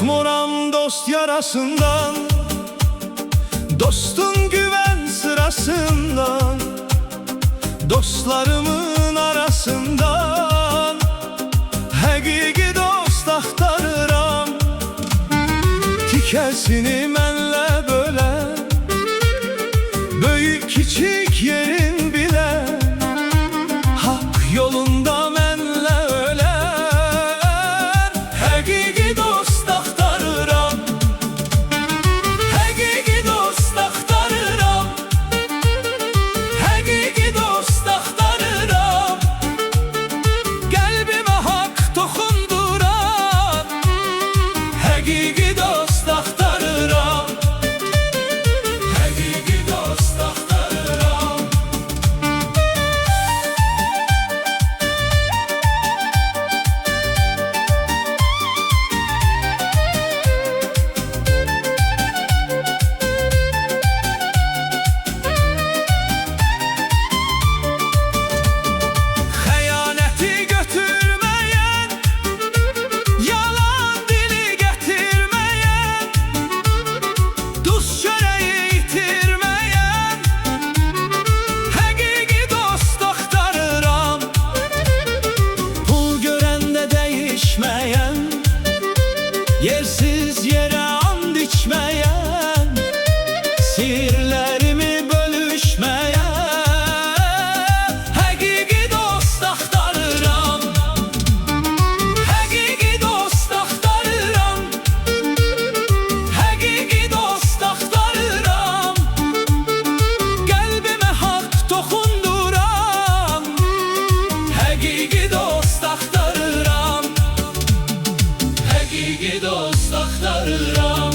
Korkmuram dost yarasından, dostun güven sırasından, dostlarımın arasından həqiqi dost axtarıram. Tikəsini mənlə bölən, böyük kiçik yerin bilən, haqq yolunda mənlə ölən həqiqi dost axtarıram. Həqiqi dost axtarıram. Həqiqi dost axtarıram. Qəlbimə haqq toxunduran həqiqi dost axtarıram. Həqiqi dost axtarıram. Xəyanəti götürməyən, yalan dili gətirməyən, duz çörəyi itirməyən həqiqi dost axtarıram. Pul görəndə dəyişməyən, yersiz yerə and içməyən, sirlərimi bölüşməyən həqiqi dost axtarıram. Həqiqi dost axtarıram. Həqiqi dost axtarıram. Qəlbimə haqq toxunduran həqiqi dost axtarıram. Həqiqi dost axtarıram.